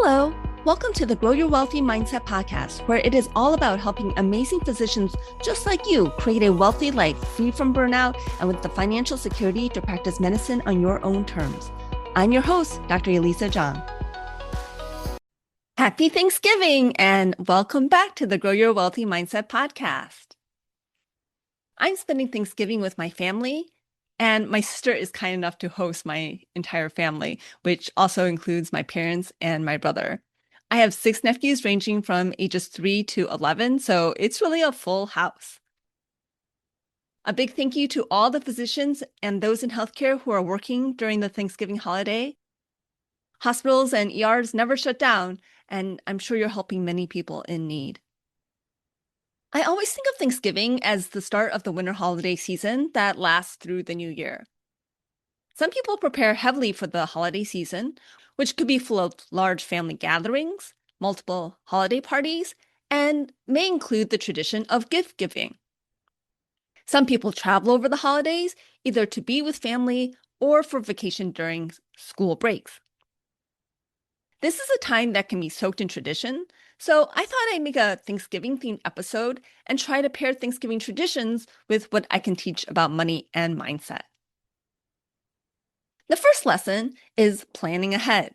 Hello, welcome to the Grow Your Wealthy Mindset podcast, where it is all about helping amazing physicians just like you create a wealthy life free from burnout and with the financial security to practice medicine on your own terms. I'm your host, Dr. Elisa Zhang. Happy Thanksgiving and welcome back to the Grow Your Wealthy Mindset podcast. I'm spending Thanksgiving with my family, and my sister is kind enough to host my entire family, which also includes my parents and my brother. I have 6 nephews ranging from ages 3 to 11, so it's really a full house. A big thank you to all the physicians and those in healthcare who are working during the Thanksgiving holiday. Hospitals and ERs never shut down, and I'm sure you're helping many people in need. I always think of Thanksgiving as the start of the winter holiday season that lasts through the new year. Some people prepare heavily for the holiday season, which could be full of large family gatherings, multiple holiday parties, and may include the tradition of gift giving. Some people travel over the holidays, either to be with family or for vacation during school breaks. This is a time that can be soaked in tradition, so I thought I'd make a Thanksgiving-themed episode and try to pair Thanksgiving traditions with what I can teach about money and mindset. The first lesson is planning ahead.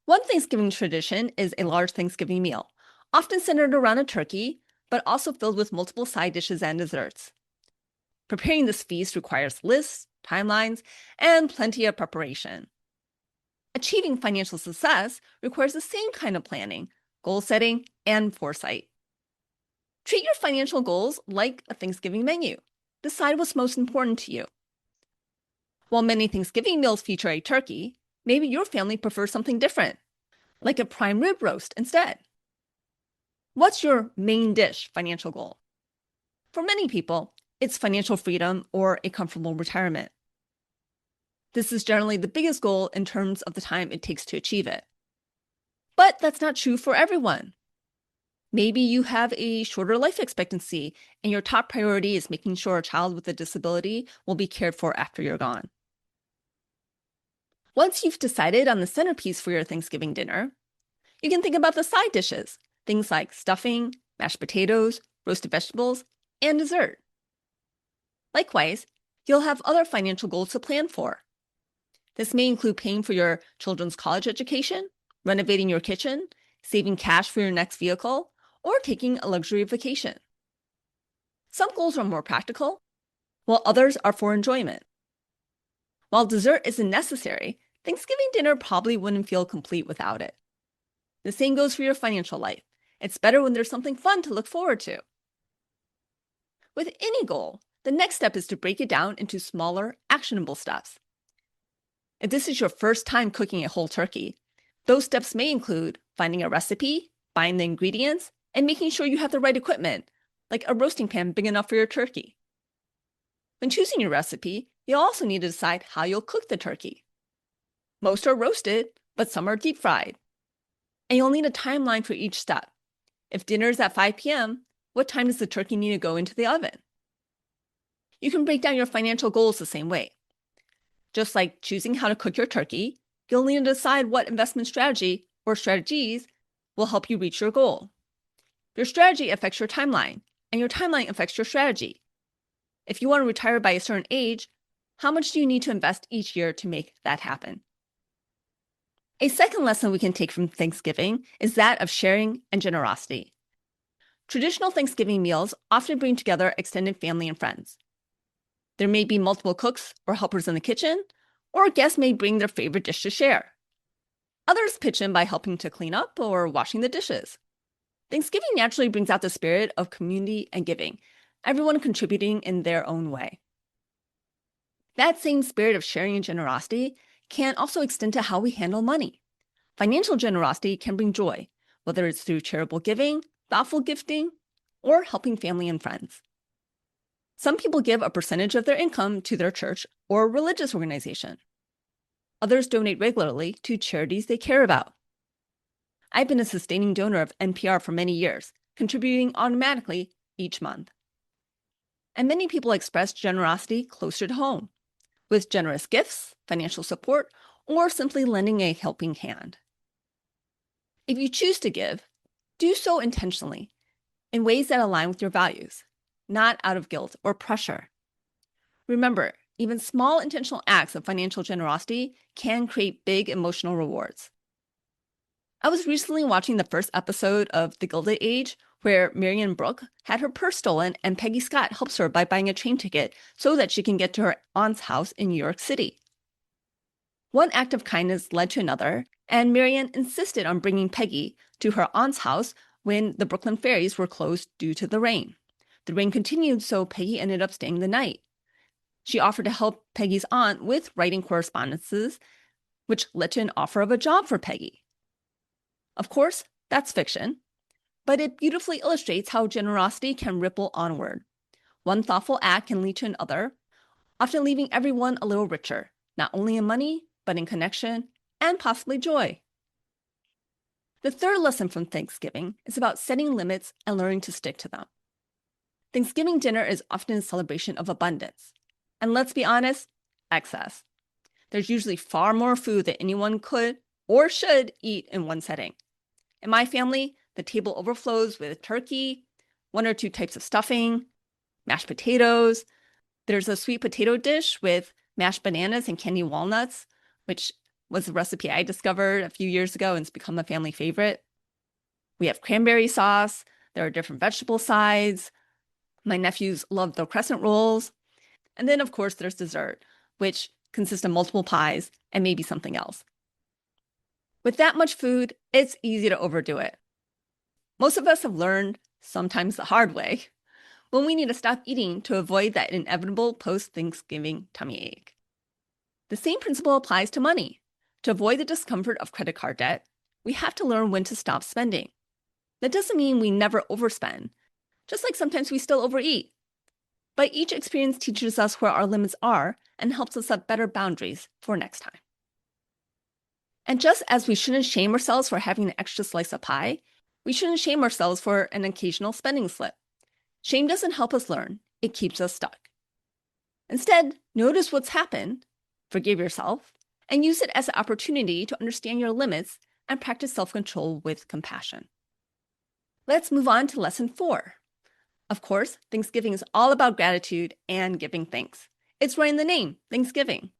One Thanksgiving tradition is a large Thanksgiving meal, often centered around a turkey, but also filled with multiple side dishes and desserts. Preparing this feast requires lists, timelines, and plenty of preparation. Achieving financial success requires the same kind of planning, goal setting, and foresight. Treat your financial goals like a Thanksgiving menu. Decide what's most important to you. While many Thanksgiving meals feature a turkey, maybe your family prefers something different, like a prime rib roast instead. What's your main dish financial goal? For many people, it's financial freedom or a comfortable retirement. This is generally the biggest goal in terms of the time it takes to achieve it. But that's not true for everyone. Maybe you have a shorter life expectancy and your top priority is making sure a child with a disability will be cared for after you're gone. Once you've decided on the centerpiece for your Thanksgiving dinner, you can think about the side dishes, things like stuffing, mashed potatoes, roasted vegetables, and dessert. Likewise, you'll have other financial goals to plan for. This may include paying for your children's college education, renovating your kitchen, saving cash for your next vehicle, or taking a luxury vacation. Some goals are more practical, while others are for enjoyment. While dessert isn't necessary, Thanksgiving dinner probably wouldn't feel complete without it. The same goes for your financial life. It's better when there's something fun to look forward to. With any goal, the next step is to break it down into smaller, actionable steps. If this is your first time cooking a whole turkey, those steps may include finding a recipe, buying the ingredients, and making sure you have the right equipment, like a roasting pan big enough for your turkey. When choosing your recipe, you'll also need to decide how you'll cook the turkey. Most are roasted, but some are deep fried. And you'll need a timeline for each step. If dinner is at 5 p.m., what time does the turkey need to go into the oven? You can break down your financial goals the same way. Just like choosing how to cook your turkey, you'll need to decide what investment strategy or strategies will help you reach your goal. Your strategy affects your timeline, and your timeline affects your strategy. If you want to retire by a certain age, how much do you need to invest each year to make that happen? A second lesson we can take from Thanksgiving is that of sharing and generosity. Traditional Thanksgiving meals often bring together extended family and friends. There may be multiple cooks or helpers in the kitchen, or guests may bring their favorite dish to share. Others pitch in by helping to clean up or washing the dishes. Thanksgiving naturally brings out the spirit of community and giving, everyone contributing in their own way. That same spirit of sharing and generosity can also extend to how we handle money. Financial generosity can bring joy, whether it's through charitable giving, thoughtful gifting, or helping family and friends. Some people give a percentage of their income to their church or religious organization. Others donate regularly to charities they care about. I've been a sustaining donor of NPR for many years, contributing automatically each month. And many people express generosity closer to home, with generous gifts, financial support, or simply lending a helping hand. If you choose to give, do so intentionally in ways that align with your values, not out of guilt or pressure. Remember, even small intentional acts of financial generosity can create big emotional rewards. I was recently watching the first episode of The Gilded Age, where Marion Brooke had her purse stolen and Peggy Scott helps her by buying a train ticket so that she can get to her aunt's house in New York City. One act of kindness led to another, and Marion insisted on bringing Peggy to her aunt's house when the Brooklyn ferries were closed due to the rain. The rain continued, so Peggy ended up staying the night. She offered to help Peggy's aunt with writing correspondences, which led to an offer of a job for Peggy. Of course, that's fiction, but it beautifully illustrates how generosity can ripple onward. One thoughtful act can lead to another, often leaving everyone a little richer, not only in money, but in connection and possibly joy. The third lesson from Thanksgiving is about setting limits and learning to stick to them. Thanksgiving dinner is often a celebration of abundance. And let's be honest, excess. There's usually far more food than anyone could or should eat in one setting. In my family, the table overflows with turkey, one or two types of stuffing, mashed potatoes. There's a sweet potato dish with mashed bananas and candy walnuts, which was a recipe I discovered a few years ago and it's become a family favorite. We have cranberry sauce. There are different vegetable sides. My nephews love the crescent rolls. And then, of course, there's dessert, which consists of multiple pies and maybe something else. With that much food, it's easy to overdo it. Most of us have learned, sometimes the hard way, when we need to stop eating to avoid that inevitable post-Thanksgiving tummy ache. The same principle applies to money. To avoid the discomfort of credit card debt, we have to learn when to stop spending. That doesn't mean we never overspend, just like sometimes we still overeat. But each experience teaches us where our limits are and helps us set better boundaries for next time. And just as we shouldn't shame ourselves for having an extra slice of pie, we shouldn't shame ourselves for an occasional spending slip. Shame doesn't help us learn, it keeps us stuck. Instead, notice what's happened, forgive yourself, and use it as an opportunity to understand your limits and practice self-control with compassion. Let's move on to lesson 4. Of course, Thanksgiving is all about gratitude and giving thanks. It's right in the name, Thanksgiving.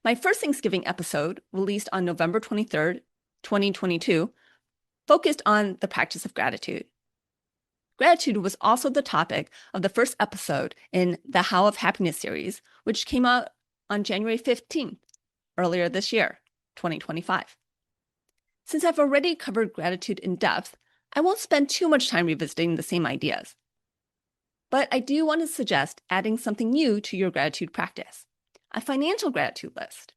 My first Thanksgiving episode, released on November 23rd, 2022, focused on the practice of gratitude. Gratitude was also the topic of the first episode in the How of Happiness series, which came out on January 15th, earlier this year, 2025. Since I've already covered gratitude in depth, I won't spend too much time revisiting the same ideas. But I do want to suggest adding something new to your gratitude practice, a financial gratitude list.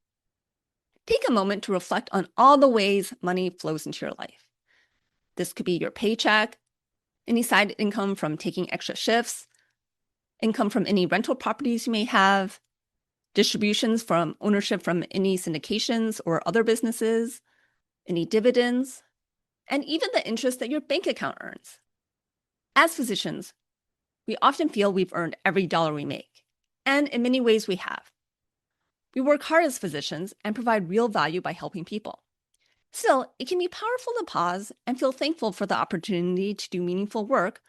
Take a moment to reflect on all the ways money flows into your life. This could be your paycheck, any side income from taking extra shifts, income from any rental properties you may have, distributions from ownership from any syndications or other businesses, any dividends, and even the interest that your bank account earns. As physicians, we often feel we've earned every dollar we make, and in many ways we have. We work hard as physicians and provide real value by helping people. Still, it can be powerful to pause and feel thankful for the opportunity to do meaningful work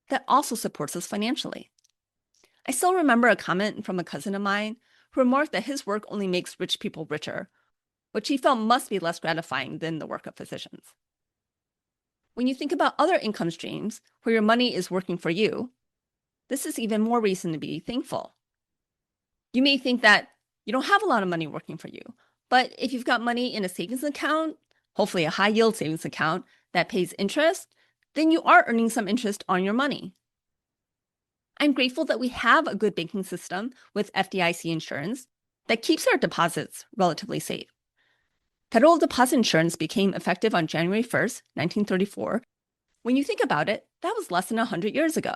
that also supports us financially. I still remember a comment from a cousin of mine who remarked that his work only makes rich people richer, which he felt must be less gratifying than the work of physicians. When you think about other income streams where your money is working for you, this is even more reason to be thankful. You may think that you don't have a lot of money working for you, but if you've got money in a savings account, hopefully a high yield savings account that pays interest, then you are earning some interest on your money. I'm grateful that we have a good banking system with FDIC insurance that keeps our deposits relatively safe. Federal deposit insurance became effective on January 1st, 1934. When you think about it, that was less than 100 years ago.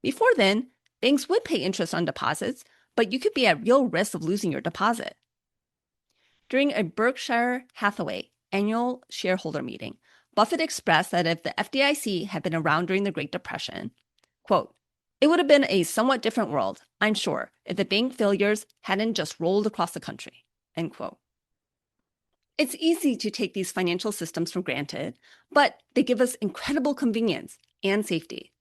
Before then, banks would pay interest on deposits, but you could be at real risk of losing your deposit. During a Berkshire Hathaway annual shareholder meeting, Buffett expressed that if the FDIC had been around during the Great Depression, quote, "It would have been a somewhat different world, I'm sure, if the bank failures hadn't just rolled across the country," end quote. It's easy to take these financial systems for granted, but they give us incredible convenience and safety.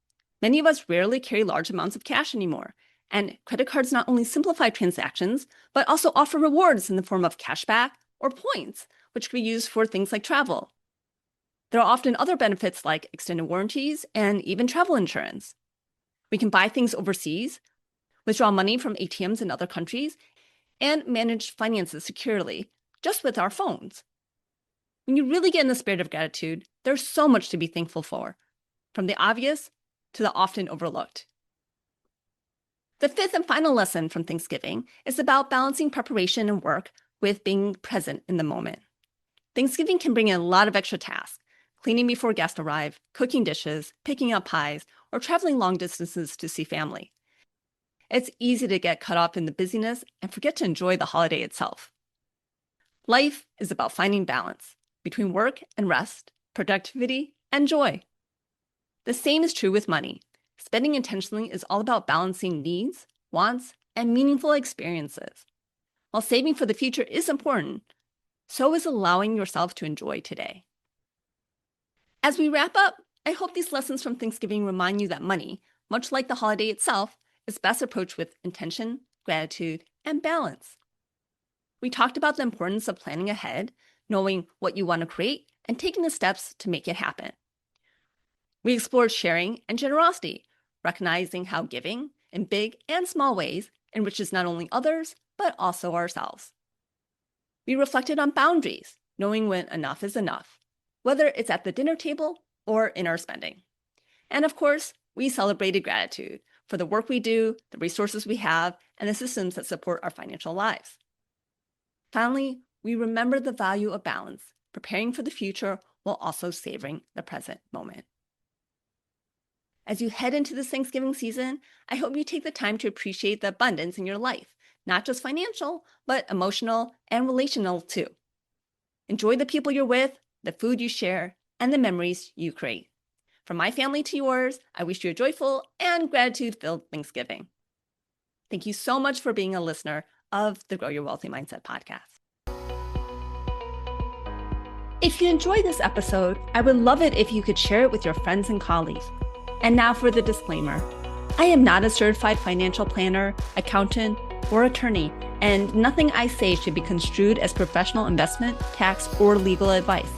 Many of us rarely carry large amounts of cash anymore, and credit cards not only simplify transactions, but also offer rewards in the form of cashback or points, which can be used for things like travel. There are often other benefits like extended warranties and even travel insurance. We can buy things overseas, withdraw money from ATMs in other countries, and manage finances securely just with our phones. When you really get in the spirit of gratitude, there's so much to be thankful for, from the obvious to the often overlooked. The fifth and final lesson from Thanksgiving is about balancing preparation and work with being present in the moment. Thanksgiving can bring in a lot of extra tasks: cleaning before guests arrive, cooking dishes, picking up pies, or traveling long distances to see family. It's easy to get caught up in the busyness and forget to enjoy the holiday itself. Life is about finding balance between work and rest, productivity and joy. The same is true with money. Spending intentionally is all about balancing needs, wants, and meaningful experiences. While saving for the future is important, so is allowing yourself to enjoy today. As we wrap up, I hope these lessons from Thanksgiving remind you that money, much like the holiday itself, is best approached with intention, gratitude, and balance. We talked about the importance of planning ahead, knowing what you want to create, and taking the steps to make it happen. We explored sharing and generosity, recognizing how giving, in big and small ways, enriches not only others, but also ourselves. We reflected on boundaries, knowing when enough is enough, whether it's at the dinner table or in our spending. And of course, we celebrated gratitude for the work we do, the resources we have, and the systems that support our financial lives. Finally, we remember the value of balance, preparing for the future while also savoring the present moment. As you head into this Thanksgiving season, I hope you take the time to appreciate the abundance in your life, not just financial, but emotional and relational too. Enjoy the people you're with, the food you share, and the memories you create. From my family to yours, I wish you a joyful and gratitude-filled Thanksgiving. Thank you so much for being a listener of the Grow Your Wealthy Mindset podcast. If you enjoyed this episode, I would love it if you could share it with your friends and colleagues. And now for the disclaimer. I am not a certified financial planner, accountant, or attorney, and nothing I say should be construed as professional investment, tax, or legal advice.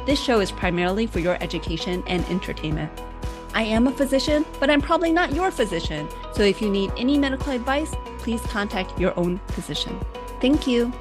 This show is primarily for your education and entertainment. I am a physician, but I'm probably not your physician. So if you need any medical advice, please contact your own physician. Thank you.